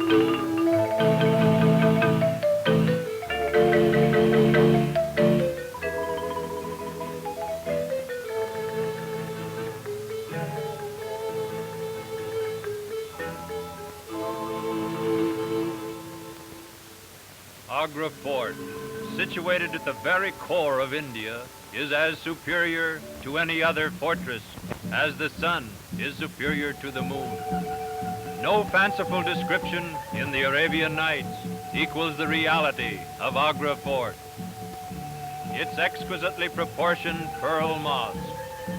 Agra Fort, situated at the very core of India, is as superior to any other fortress as the sun is superior to the moon. No fanciful description in the Arabian Nights equals the reality of Agra Fort. Its exquisitely proportioned Pearl Mosque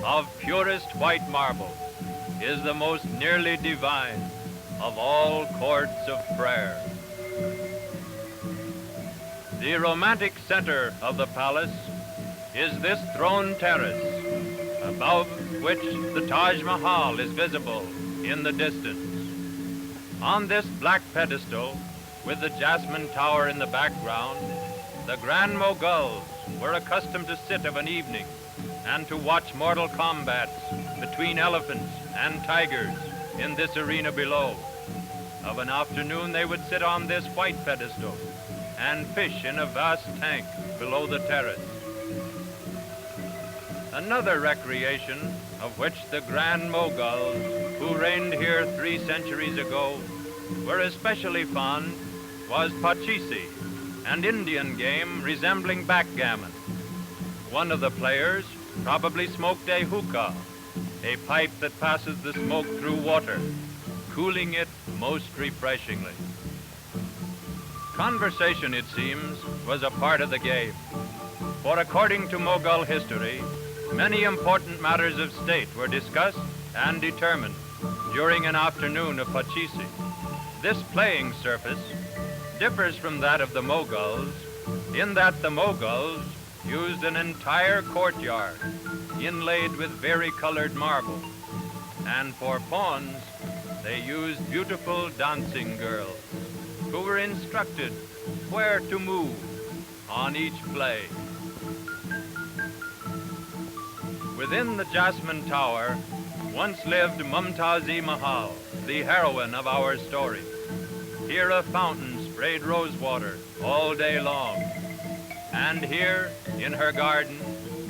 of purest white marble is the most nearly divine of all courts of prayer. The romantic center of the palace is this throne terrace, above which the Taj Mahal is visible in the distance. On this black pedestal, with the jasmine tower in the background, the Grand Mughals were accustomed to sit of an evening and to watch mortal combats between elephants and tigers in this arena below. Of an afternoon, they would sit on this white pedestal and fish in a vast tank below the terrace. Another recreation of which the Grand Mughals, who reigned here 3 centuries ago, were especially fond was Pachisi, an Indian game resembling backgammon. One of the players probably smoked a hookah, a pipe that passes the smoke through water, cooling it most refreshingly. Conversation, it seems, was a part of the game, for according to Mughal history, many important matters of state were discussed and determined during an afternoon of Pachisi. This playing surface differs from that of the Mughals in that the Mughals used an entire courtyard inlaid with varicolored marble, and for pawns they used beautiful dancing girls who were instructed where to move on each play. Within the Jasmine Tower once lived Mumtaz Mahal, the heroine of our story. Here a fountain sprayed rose water all day long, and here in her garden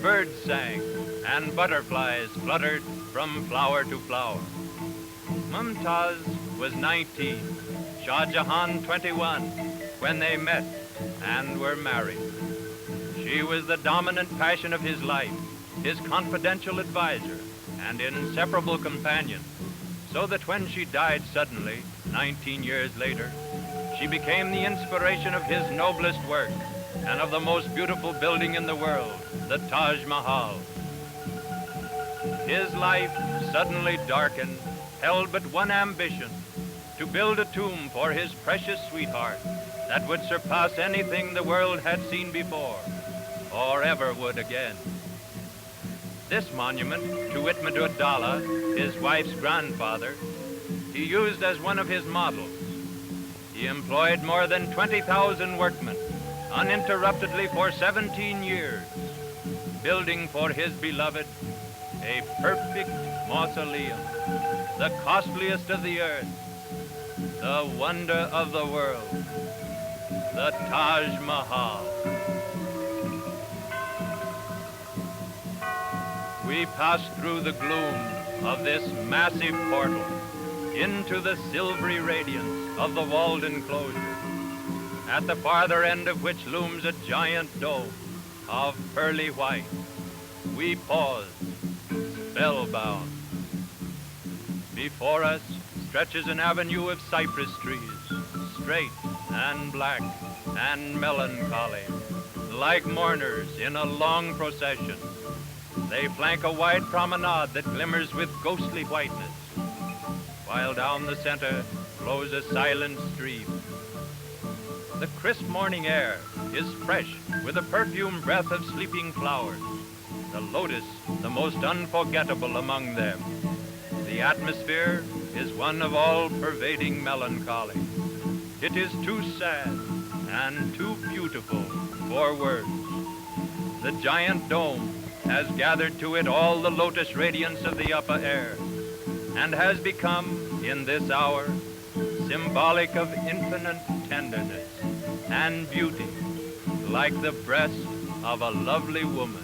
birds sang and butterflies fluttered from flower to flower. Mumtaz was 19, Shah Jahan 21, when they met and were married. She was the dominant passion of his life, his confidential advisor and inseparable companion, so that when she died suddenly, 19 years later, she became the inspiration of his noblest work and of the most beautiful building in the world, the Taj Mahal. His life, suddenly darkened, held but one ambition: to build a tomb for his precious sweetheart that would surpass anything the world had seen before or ever would again. This monument to Itmad-ud-Dawla, his wife's grandfather, he used as one of his models. He employed more than 20,000 workmen uninterruptedly for 17 years, building for his beloved a perfect mausoleum, the costliest of the earth, the wonder of the world, the Taj Mahal. We passed through the gloom of this massive portal into the silvery radiance of the walled enclosure, at the farther end of which looms a giant dome of pearly white. We paused, spellbound. Before us stretches an avenue of cypress trees, straight and black and melancholy, like mourners in a long procession. They flank a wide promenade that glimmers with ghostly whiteness, while down the center flows a silent stream. The crisp morning air is fresh with a perfume breath of sleeping flowers, the lotus the most unforgettable among them. The atmosphere is one of all-pervading melancholy. It is too sad and too beautiful for words. The giant dome has gathered to it all the lotus radiance of the upper air, and has become, in this hour, symbolic of infinite tenderness and beauty, like the breast of a lovely woman.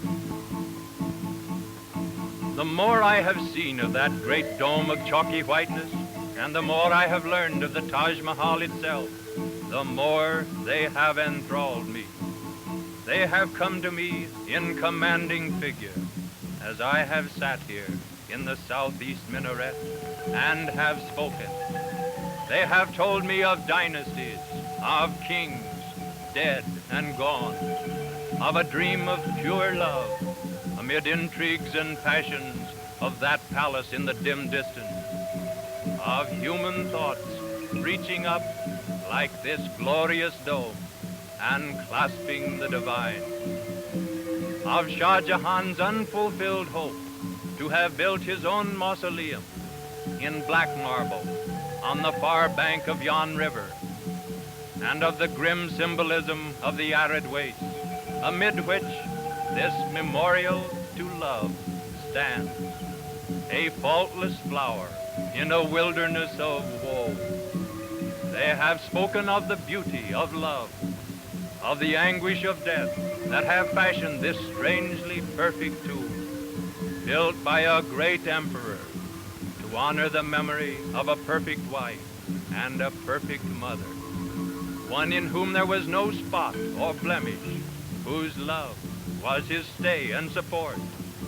The more I have seen of that great dome of chalky whiteness, and the more I have learned of the Taj Mahal itself, the more they have enthralled me. They have come to me in commanding figure as I have sat here in the southeast minaret and have spoken. They have told me of dynasties, of kings, dead and gone, of a dream of pure love amid intrigues and passions of that palace in the dim distance, of human thoughts reaching up like this glorious dome and clasping the divine, of Shah Jahan's unfulfilled hope to have built his own mausoleum in black marble on the far bank of yon river, and of the grim symbolism of the arid waste, amid which this memorial to love stands, a faultless flower in a wilderness of woe. They have spoken of the beauty of love, of the anguish of death that have fashioned this strangely perfect tomb, built by a great emperor to honor the memory of a perfect wife and a perfect mother, one in whom there was no spot or blemish, whose love was his stay and support,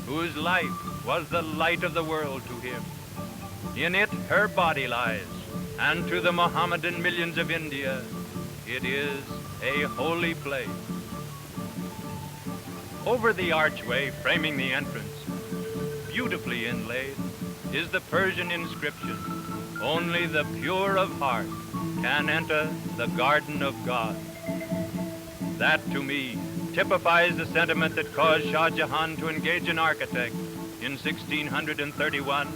whose life was the light of the world to him. In it her body lies, and to the Mohammedan millions of India, it is a holy place. Over the archway framing the entrance, beautifully inlaid, is the Persian inscription, "Only the pure of heart can enter the garden of God." That, to me, typifies the sentiment that caused Shah Jahan to engage an architect in 1631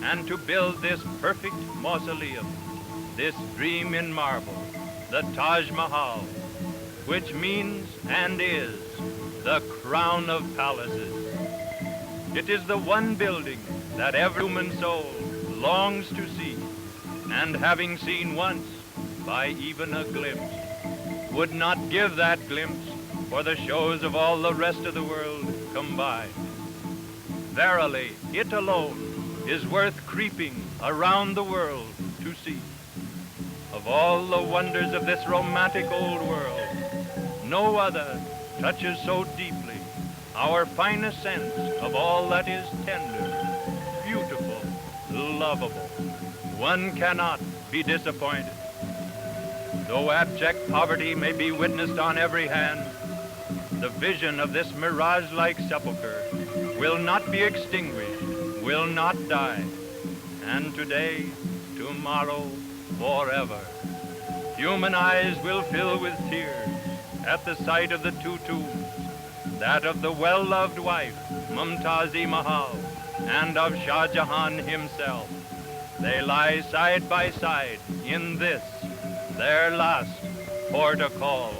and to build this perfect mausoleum, this dream in marble, the Taj Mahal, which means and is the crown of palaces. It is the one building that every human soul longs to see, and having seen once by even a glimpse, would not give that glimpse for the shows of all the rest of the world combined. Verily, it alone is worth creeping around the world to see. Of all the wonders of this romantic old world, no other touches so deeply our finest sense of all that is tender, beautiful, lovable. One cannot be disappointed. Though abject poverty may be witnessed on every hand, the vision of this mirage-like sepulchre will not be extinguished, will not die, and today, tomorrow, forever. Human eyes will fill with tears at the sight of the two tombs, that of the well-loved wife, Mumtaz Mahal, and of Shah Jahan himself. They lie side by side in this, their last port of call.